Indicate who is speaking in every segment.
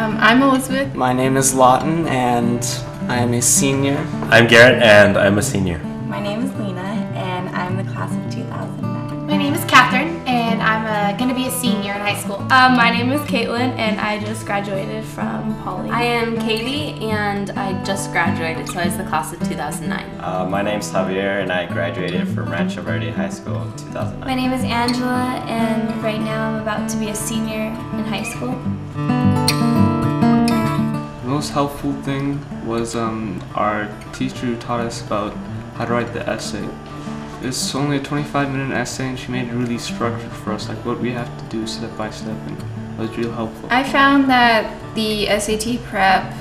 Speaker 1: I'm Elizabeth.
Speaker 2: My name is Lawton, and I am a senior.
Speaker 3: I'm Garrett, and I'm a senior.
Speaker 4: My name is Lena, and I'm the class of 2009.
Speaker 5: My name is Catherine, and I'm going to be a senior in high school.
Speaker 1: My name is Caitlin, and I just graduated from Poly.
Speaker 6: I am Katie, and I just graduated, so I was the class of 2009.
Speaker 7: My name's Javier, and I graduated from Rancho Verde High School in 2009.
Speaker 8: My name is Angela, and right now I'm about to be a senior in high school.
Speaker 9: The most helpful thing was our teacher who taught us about how to write the essay. It's only a 25-minute essay, and she made it really structured for us, like what we have to do step by step, and it was real helpful.
Speaker 1: I found that the SAT prep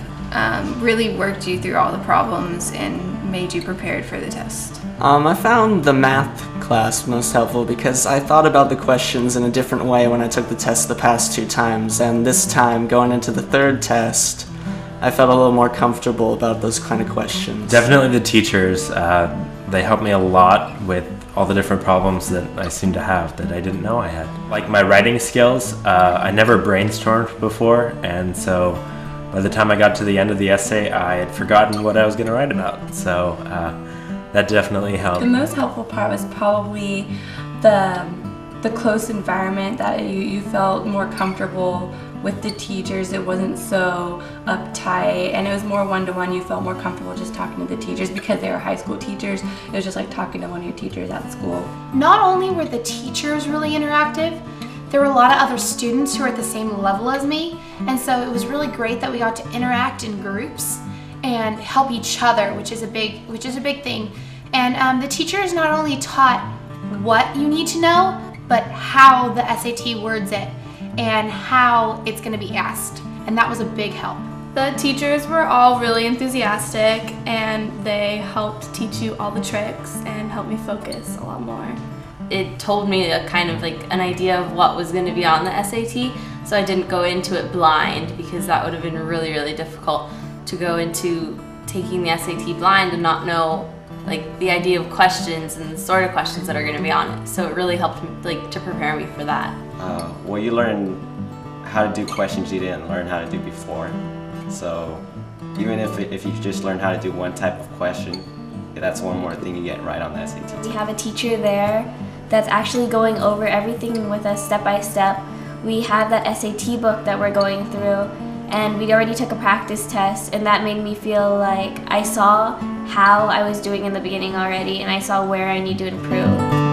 Speaker 1: really worked you through all the problems and made you prepared for the test.
Speaker 2: I found the math class most helpful because I thought about the questions in a different way when I took the test the past 2 times, and this time, going into the 3rd test, I felt a little more comfortable about those kind of questions.
Speaker 3: Definitely the teachers. They helped me a lot with all the different problems that I seem to have that I didn't know I had. Like my writing skills, I never brainstormed before, and so by the time I got to the end of the essay, I had forgotten what I was going to write about. So that definitely helped.
Speaker 4: The most helpful part was probably the close environment, that you felt more comfortable with the teachers. It wasn't so uptight, and it was more one-to-one. You felt more comfortable just talking to the teachers because they were high school teachers. It was just like talking to one of your teachers at school.
Speaker 5: Not only were the teachers really interactive, there were a lot of other students who were at the same level as me, and so it was really great that we got to interact in groups and help each other, which is a big thing. And the teachers not only taught what you need to know, but how the SAT words it and how it's going to be asked, and that was a big help.
Speaker 1: The teachers were all really enthusiastic, and they helped teach you all the tricks and helped me focus a lot more.
Speaker 6: It told me a kind of like an idea of what was going to be on the SAT, so I didn't go into it blind, because that would have been really, really difficult to go into taking the SAT blind and not know like the idea of questions and the sort of questions that are going to be on it. So it really helped me like to prepare me for that.
Speaker 7: Well, you learn how to do questions you didn't learn how to do before. So even if you just learn how to do one type of question, that's one more thing you get right on the SAT.
Speaker 8: We have a teacher there that's actually going over everything with us step by step. We have that SAT book that we're going through, and we already took a practice test, and that made me feel like I saw how I was doing in the beginning already, and I saw where I need to improve.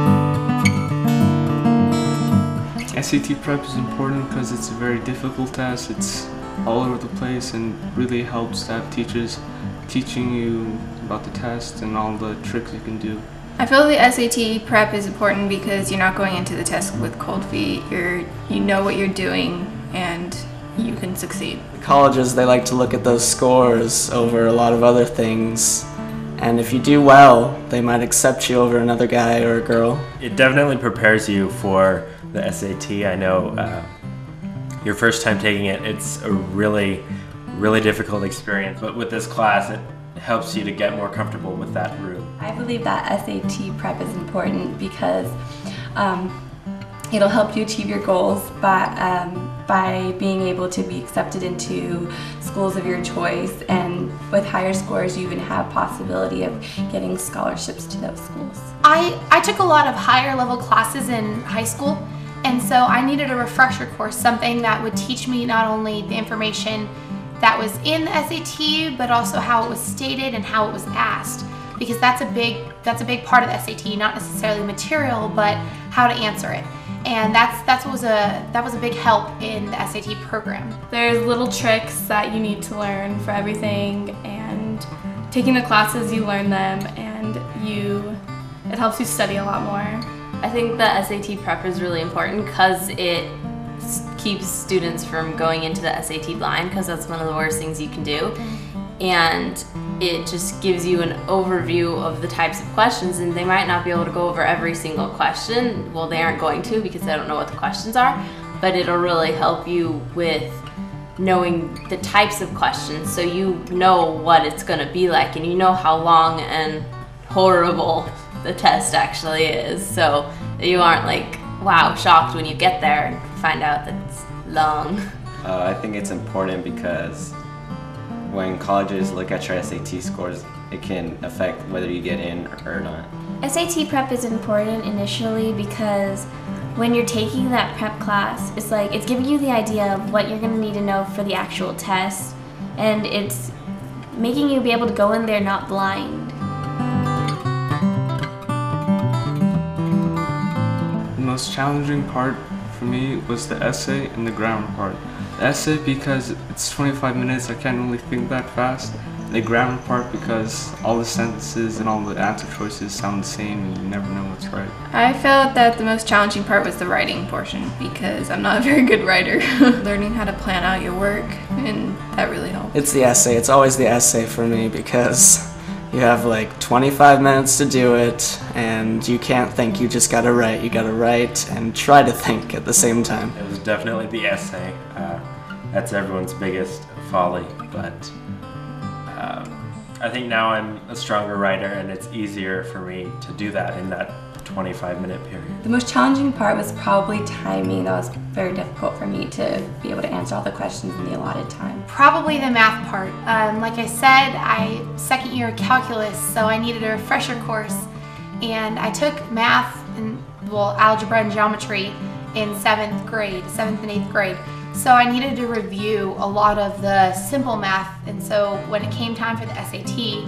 Speaker 9: SAT prep is important because it's a very difficult test. It's all over the place, and really helps to have teachers teaching you about the test and all the tricks you can do.
Speaker 1: I feel the SAT prep is important because you're not going into the test with cold feet. You know what you're doing, and you can succeed.
Speaker 2: Colleges, they like to look at those scores over a lot of other things, and if you do well, they might accept you over another guy or a girl.
Speaker 3: It definitely prepares you for the SAT. I know your first time taking it, it's a really, really difficult experience, but with this class, it helps you to get more comfortable with that route.
Speaker 4: I believe that SAT prep is important because it'll help you achieve your goals by being able to be accepted into schools of your choice, and with higher scores you even have possibility of getting scholarships to those schools.
Speaker 5: I took a lot of higher level classes in high school, and so I needed a refresher course, something that would teach me not only the information that was in the SAT, but also how it was stated and how it was asked, because that's a big part of the SAT, not necessarily material, but how to answer it. And that was a big help in the SAT program.
Speaker 1: There's little tricks that you need to learn for everything, and taking the classes you learn them, and it helps you study a lot more.
Speaker 6: I think the SAT prep is really important because it keeps students from going into the SAT blind, because that's one of the worst things you can do. And it just gives you an overview of the types of questions, and they might not be able to go over every single question. Well, they aren't going to, because they don't know what the questions are, but it'll really help you with knowing the types of questions, so you know what it's going to be like, and you know how long and horrible the test actually is, so you aren't like, wow, shocked when you get there and find out that it's long.
Speaker 7: I think it's important because when colleges look at your SAT scores, it can affect whether you get in or not.
Speaker 8: SAT prep is important initially because when you're taking that prep class, it's giving you the idea of what you're going to need to know for the actual test, and it's making you be able to go in there not blind.
Speaker 9: The most challenging part for me was the essay and the grammar part. The essay because it's 25 minutes, I can't really think that fast. The grammar part because all the sentences and all the answer choices sound the same and you never know what's right.
Speaker 1: I felt that the most challenging part was the writing portion because I'm not a very good writer. Learning how to plan out your work, and that really helped.
Speaker 2: It's the essay. It's always the essay for me because you have like 25 minutes to do it and you can't think, you just gotta write. You gotta write and try to think at the same time.
Speaker 3: It was definitely the essay. That's everyone's biggest folly, but I think now I'm a stronger writer and it's easier for me to do that in that 25-minute period.
Speaker 4: The most challenging part was probably timing. That was very difficult for me to be able to answer all the questions in the allotted time.
Speaker 5: Probably the math part. Like I said, second year calculus, so I needed a refresher course, and I took math and algebra and geometry in 7th and 8th grade. So I needed to review a lot of the simple math, and so when it came time for the SAT,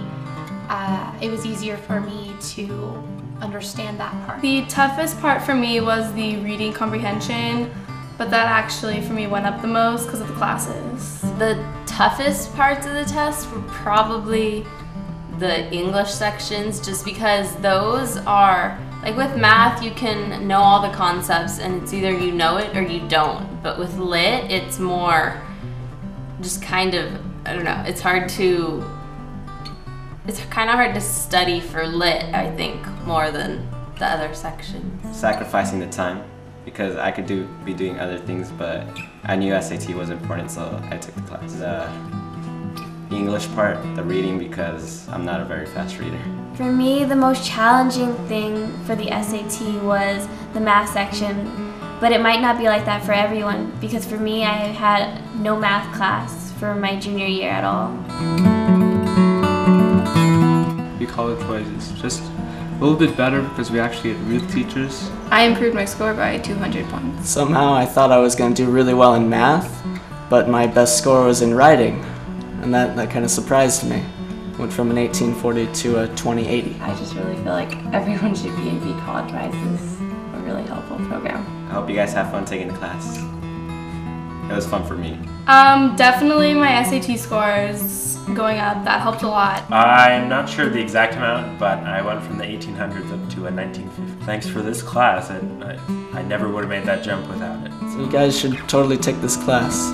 Speaker 5: it was easier for me to understand that part.
Speaker 1: The toughest part for me was the reading comprehension, but that actually for me went up the most because of the classes.
Speaker 6: The toughest parts of the test were probably the English sections, just because those are, like with math, you can know all the concepts and it's either you know it or you don't. But with lit, it's more just kind of, I don't know, it's kind of hard to study for lit, I think, more than the other sections.
Speaker 7: Sacrificing the time because I could be doing other things, but I knew SAT was important, so I took the class. The English part, the reading, because I'm not a very fast reader.
Speaker 8: For me, the most challenging thing for the SAT was the math section, but it might not be like that for everyone because for me, I had no math class for my junior year at all.
Speaker 9: College-wise, it's just a little bit better because we actually had real teachers.
Speaker 1: I improved my score by 200 points.
Speaker 2: Somehow I thought I was going to do really well in math, but my best score was in writing, and that kind of surprised me. Went from an 1840 to a 2080.
Speaker 4: I just really feel like everyone should be in B College-wise. This is a really helpful program.
Speaker 7: I hope you guys have fun taking the class. It was fun for me.
Speaker 1: Definitely my SAT scores going up, that helped a lot.
Speaker 3: I'm not sure the exact amount, but I went from the 1800s up to a 1950. Thanks for this class, and I never would have made that jump without it.
Speaker 2: So you guys should totally take this class.